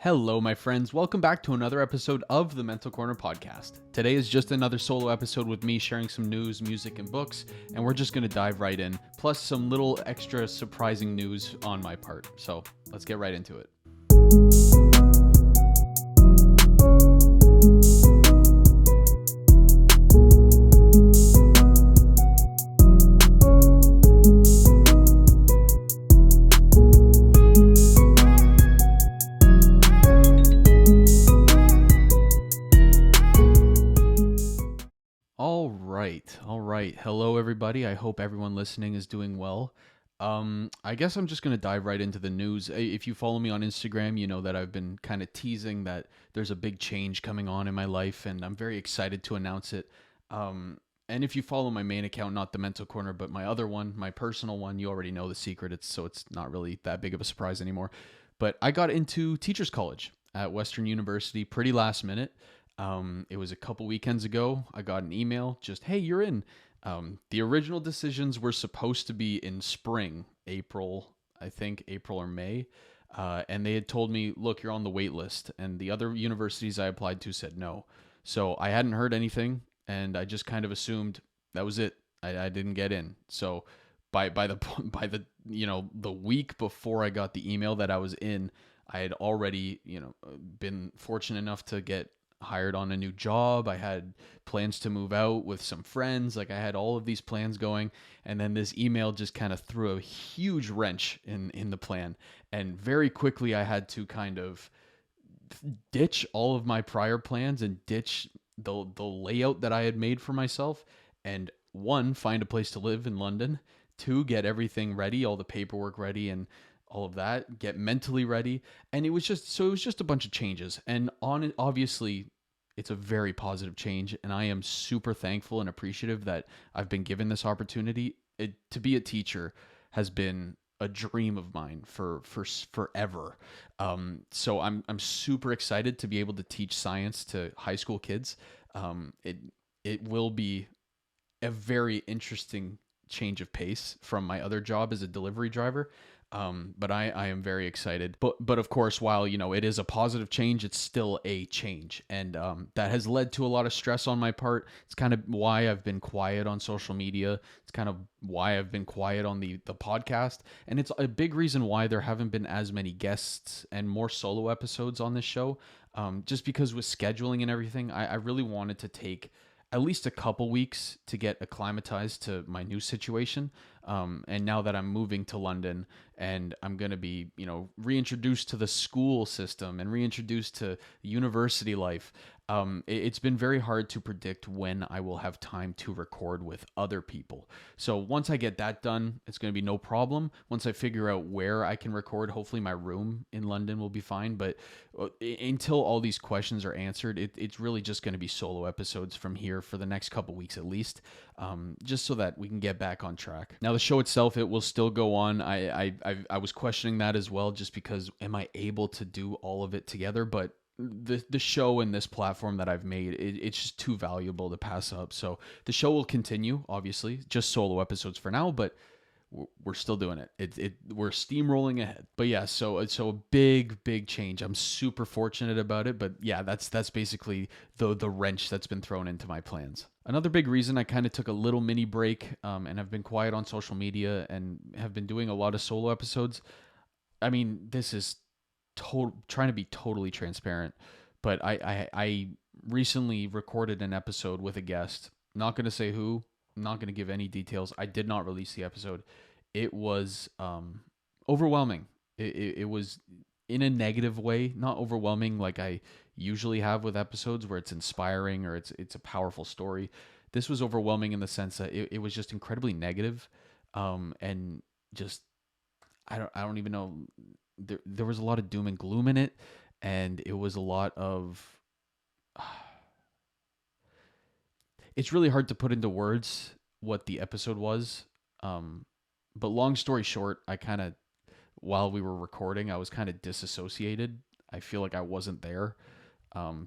Hello, my friends. Welcome back to another episode of the Mental Corner podcast. Today is just another solo episode with me sharing some news, music, and books, and we're just going to dive right in, plus some little extra surprising news on my part. So let's get right into it. All right. Hello, everybody. I hope everyone listening is doing well. I guess I'm just going to dive right into the news. If you follow me on Instagram, you know that I've been kind of teasing that there's a big change coming on in my life, and I'm very excited to announce it. And if you follow my main account, not the Mental Corner, but my other one, my personal one, you already know the secret. It's not really that big of a surprise anymore. But I got into teachers college at Western University pretty last minute. It was a couple weekends ago. I got an email just, hey, you're in. The original decisions were supposed to be in spring, April, I think April or May. And they had told me, look, you're on the wait list. And the other universities I applied to said no. So I hadn't heard anything, and I just kind of assumed that was it. I didn't get in. So by the the week before I got the email that I was in, I had already been fortunate enough to get hired on a new job. I had plans to move out with some friends. Like, I had all of these plans going, and then this email just kind of threw a huge wrench in the plan. And very quickly I had to kind of ditch all of my prior plans and ditch the layout that I had made for myself, and one, find a place to live in London, two, get everything ready, all the paperwork ready, and all of that, get mentally ready. And it was just a bunch of changes. And obviously it's a very positive change, and I am super thankful and appreciative that I've been given this opportunity. To be a teacher has been a dream of mine for forever. So I'm super excited to be able to teach science to high school kids. It will be a very interesting change of pace from my other job as a delivery driver. But I am very excited. But of course, while it is a positive change, it's still a change, and that has led to a lot of stress on my part. It's kind of why I've been quiet on social media. It's kind of why I've been quiet on the podcast, and it's a big reason why there haven't been as many guests and more solo episodes on this show. Just because with scheduling and everything, I really wanted to take at least a couple weeks to get acclimatized to my new situation. And now that I'm moving to London and I'm going to be, reintroduced to the school system and reintroduced to university life, it's been very hard to predict when I will have time to record with other people. So once I get that done, it's going to be no problem. Once I figure out where I can record, hopefully my room in London will be fine. But until all these questions are answered, it's really just going to be solo episodes from here for the next couple weeks at least, just so that we can get back on track. Now, the show itself, it will still go on. I was questioning that as well, just because am I able to do all of it together? But the show and this platform that I've made, it's just too valuable to pass up. So the show will continue, obviously, just solo episodes for now, but we're still doing it. We're steamrolling ahead. But yeah, so a big change. I'm super fortunate about it. But yeah, that's basically the wrench that's been thrown into my plans. Another big reason I kind of took a little mini break, and I've been quiet on social media and have been doing a lot of solo episodes. I mean, this is trying to be totally transparent, but I recently recorded an episode with a guest. Not going to say who, not going to give any details. I did not release the episode. It was overwhelming. It was in a negative way, not overwhelming like I usually have with episodes where it's inspiring or it's a powerful story. This was overwhelming in the sense that it was just incredibly negative, and just I don't even know. There was a lot of doom and gloom in it, and it was a lot of it's really hard to put into words what the episode was. But long story short, while we were recording, I was kind of disassociated. I feel like I wasn't there,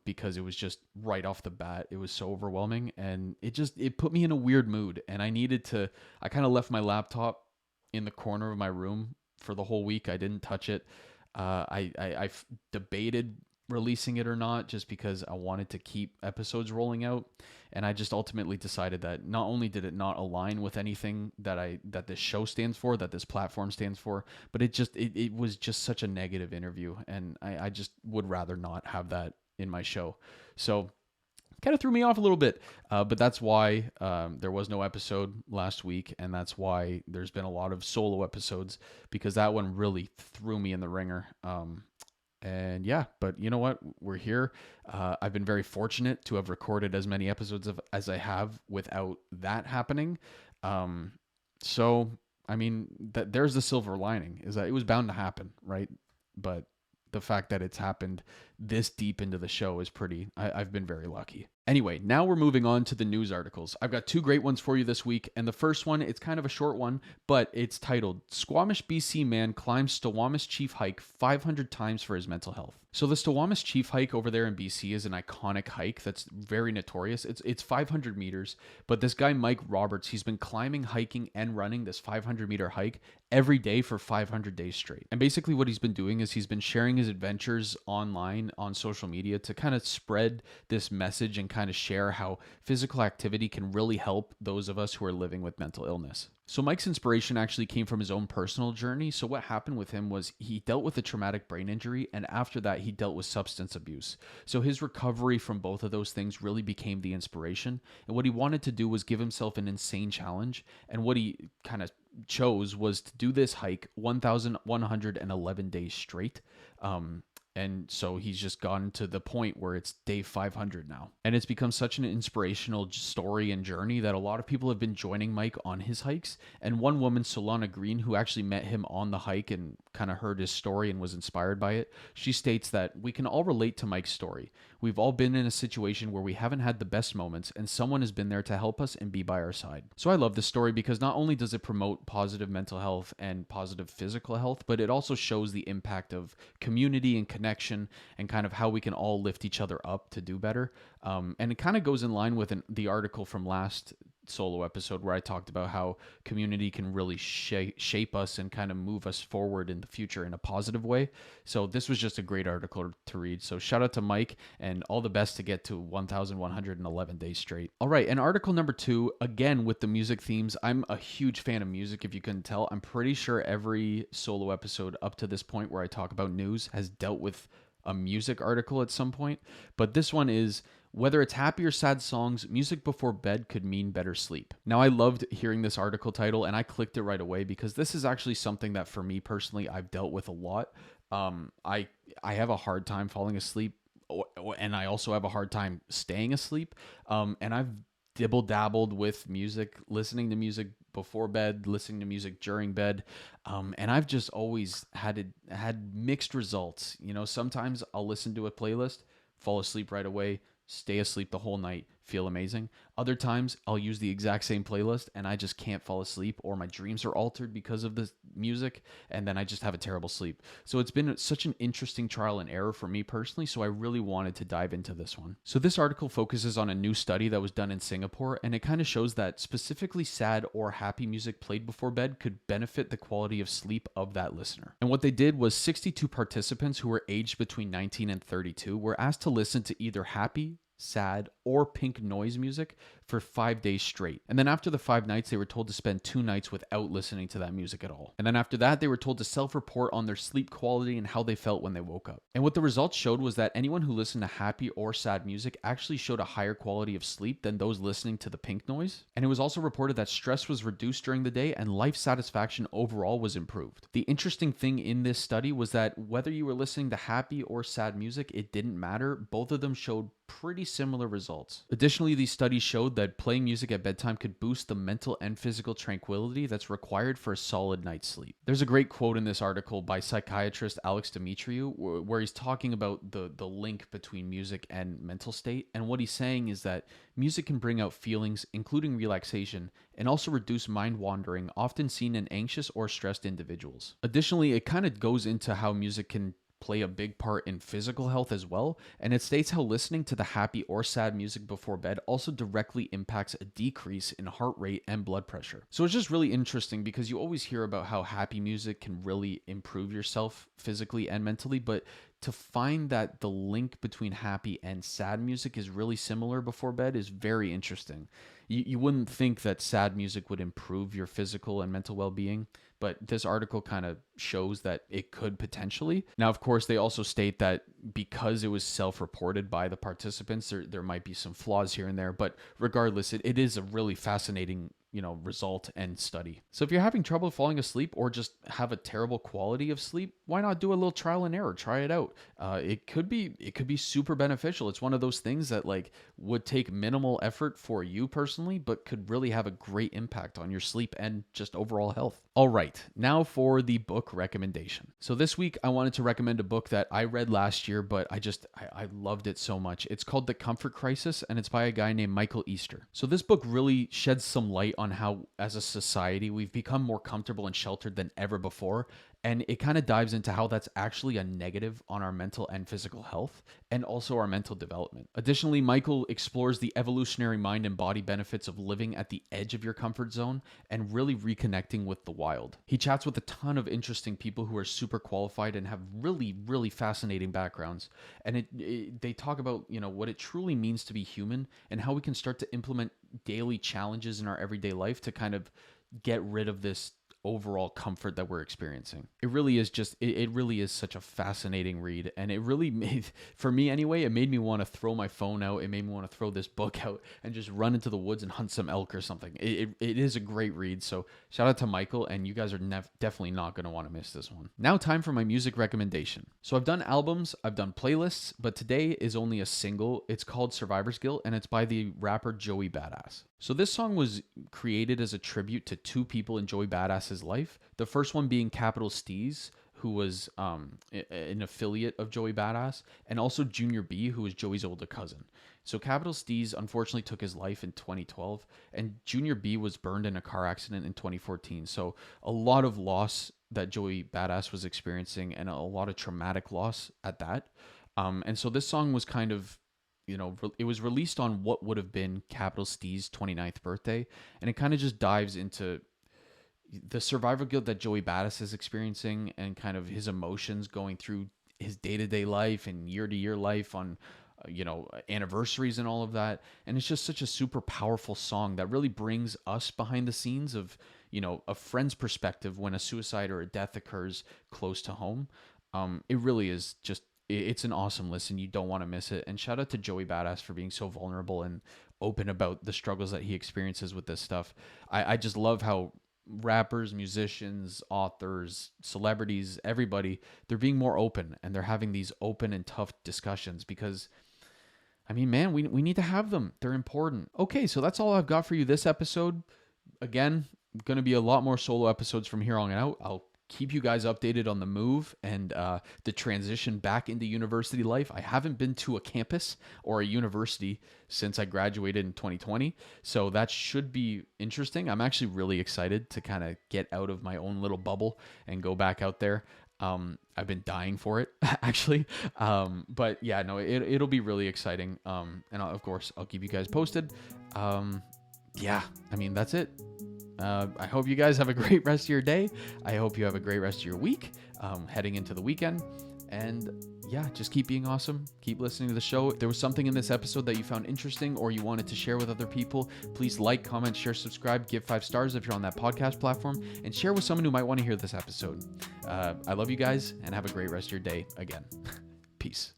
because it was just right off the bat. It was so overwhelming, and it put me in a weird mood, and I kind of left my laptop in the corner of my room for the whole week. I didn't touch it. I've debated releasing it or not just because I wanted to keep episodes rolling out, and I just ultimately decided that not only did it not align with anything that this show stands for, that this platform stands for, but it was just such a negative interview, and I just would rather not have that in my show. So kind of threw me off a little bit. But that's why there was no episode last week, and that's why there's been a lot of solo episodes, because that one really threw me in the ringer. And yeah, but you know what? We're here. I've been very fortunate to have recorded as many episodes as I have without that happening. Um, so, I mean, there's the silver lining, is that it was bound to happen, right? But the fact that it's happened this deep into the show is I've been very lucky. Anyway, now we're moving on to the news articles. I've got two great ones for you this week, and the first one, it's kind of a short one, but it's titled, Squamish BC Man Climbs Stiwamis Chief Hike 500 Times for His Mental Health. So the Stiwamis Chief Hike over there in BC is an iconic hike that's very notorious. It's 500 meters, but this guy, Mike Roberts, he's been climbing, hiking, and running this 500-meter hike every day for 500 days straight. And basically what he's been doing is he's been sharing his adventures online on social media to kind of spread this message and kind of share how physical activity can really help those of us who are living with mental illness. So Mike's inspiration actually came from his own personal journey. So what happened with him was he dealt with a traumatic brain injury, and after that he dealt with substance abuse. So his recovery from both of those things really became the inspiration. And what he wanted to do was give himself an insane challenge. And what he kind of chose was to do this hike 1,111 days straight. And so he's just gotten to the point where it's day 500 now. And it's become such an inspirational story and journey that a lot of people have been joining Mike on his hikes. And one woman, Solana Green, who actually met him on the hike and kind of heard his story and was inspired by it, she states that we can all relate to Mike's story. We've all been in a situation where we haven't had the best moments, and someone has been there to help us and be by our side. So I love this story because not only does it promote positive mental health and positive physical health, but it also shows the impact of community and connection and kind of how we can all lift each other up to do better. And it kind of goes in line with the article from last solo episode where I talked about how community can really shape us and kind of move us forward in the future in a positive way. So this was just a great article to read. So shout out to Mike, and all the best to get to 1,111 days straight. All right, and article number 2, again with the music themes. I'm a huge fan of music, if you couldn't tell. I'm pretty sure every solo episode up to this point where I talk about news has dealt with a music article at some point. But this one is, whether it's happy or sad songs, music before bed could mean better sleep. Now, I loved hearing this article title, and I clicked it right away because this is actually something that for me personally, I've dealt with a lot. I have a hard time falling asleep, and I also have a hard time staying asleep. And I've dibble-dabbled with music, listening to music before bed, listening to music during bed. And I've just always had mixed results. You know, sometimes I'll listen to a playlist, fall asleep right away, stay asleep the whole night, feel amazing. Other times I'll use the exact same playlist and I just can't fall asleep, or my dreams are altered because of the music, and then I just have a terrible sleep. So it's been such an interesting trial and error for me personally, so I really wanted to dive into this one. So this article focuses on a new study that was done in Singapore, and it kind of shows that specifically sad or happy music played before bed could benefit the quality of sleep of that listener. And what they did was 62 participants who were aged between 19 and 32 were asked to listen to either happy, sad, or pink noise music for 5 days straight. And then after the 5 nights, they were told to spend 2 nights without listening to that music at all. And then after that, they were told to self-report on their sleep quality and how they felt when they woke up. And what the results showed was that anyone who listened to happy or sad music actually showed a higher quality of sleep than those listening to the pink noise. And it was also reported that stress was reduced during the day and life satisfaction overall was improved. The interesting thing in this study was that whether you were listening to happy or sad music, it didn't matter. Both of them showed pretty similar results. Additionally, these studies showed that playing music at bedtime could boost the mental and physical tranquility that's required for a solid night's sleep. There's a great quote in this article by psychiatrist Alex Dimitriou where he's talking about the link between music and mental state. And what he's saying is that music can bring out feelings, including relaxation, and also reduce mind wandering, often seen in anxious or stressed individuals. Additionally, it kind of goes into how music can play a big part in physical health as well, and it states how listening to the happy or sad music before bed also directly impacts a decrease in heart rate and blood pressure. So it's just really interesting because you always hear about how happy music can really improve yourself physically and mentally, but to find that the link between happy and sad music is really similar before bed is very interesting. You wouldn't think that sad music would improve your physical and mental well-being, but this article kind of shows that it could potentially. Now, of course, they also state that because it was self-reported by the participants, there might be some flaws here and there, but regardless, it is a really fascinating result and study. So if you're having trouble falling asleep or just have a terrible quality of sleep, why not do a little trial and error? Try it out. It could be super beneficial. It's one of those things that would take minimal effort for you personally, but could really have a great impact on your sleep and just overall health. All right, now for the book recommendation. So this week I wanted to recommend a book that I read last year, but I loved it so much. It's called The Comfort Crisis, and it's by a guy named Michael Easter. So this book really sheds some light on how, as a society, we've become more comfortable and sheltered than ever before. And it kind of dives into how that's actually a negative on our mental and physical health and also our mental development. Additionally, Michael explores the evolutionary mind and body benefits of living at the edge of your comfort zone and really reconnecting with the wild. He chats with a ton of interesting people who are super qualified and have really, really fascinating backgrounds. And they talk about, what it truly means to be human and how we can start to implement daily challenges in our everyday life to kind of get rid of this overall comfort that we're experiencing. It really is it really is such a fascinating read, and it really made, for me anyway, it made me want to throw my phone out. It made me want to throw this book out and just run into the woods and hunt some elk or something. It is a great read, so shout out to Michael, and you guys are definitely not going to want to miss this one. Now time for my music recommendation. So I've done albums, I've done playlists, but today is only a single. It's called Survivor's Guilt, and it's by the rapper Joey Badass. So this song was created as a tribute to two people in Joey Badass's life. The first one being Capital Steez, who was an affiliate of Joey Badass, and also Junior B, who was Joey's older cousin. So Capital Steez unfortunately took his life in 2012, and Junior B was burned in a car accident in 2014. So a lot of loss that Joey Badass was experiencing, and a lot of traumatic loss at that. And so this song was kind of, it was released on what would have been Capital Steez's 29th birthday, and it kind of just dives into the survival guilt that Joey Badass is experiencing and kind of his emotions going through his day-to-day life and year-to-year life on, anniversaries and all of that. And it's just such a super powerful song that really brings us behind the scenes of, a friend's perspective when a suicide or a death occurs close to home. It really is just, it's an awesome listen. You don't want to miss it. And shout out to Joey Badass for being so vulnerable and open about the struggles that he experiences with this stuff. I just love how rappers, musicians, authors, celebrities, everybody, they're being more open, and they're having these open and tough discussions because, man, we need to have them. They're important. Okay, so that's all I've got for you this episode. Again, going to be a lot more solo episodes from here on out. I'll keep you guys updated on the move and the transition back into university life. I haven't been to a campus or a university since I graduated in 2020, so that should be interesting. I'm actually really excited to kind of get out of my own little bubble and go back out there. I've been dying for it, actually. But yeah, no, it'll be really exciting. And of course, I'll keep you guys posted. Yeah, that's it. I hope you guys have a great rest of your day. I hope you have a great rest of your week, heading into the weekend. And yeah, just keep being awesome. Keep listening to the show. If there was something in this episode that you found interesting or you wanted to share with other people, please like, comment, share, subscribe, give 5 stars if you're on that podcast platform, and share with someone who might want to hear this episode. I love you guys, and have a great rest of your day again. Peace.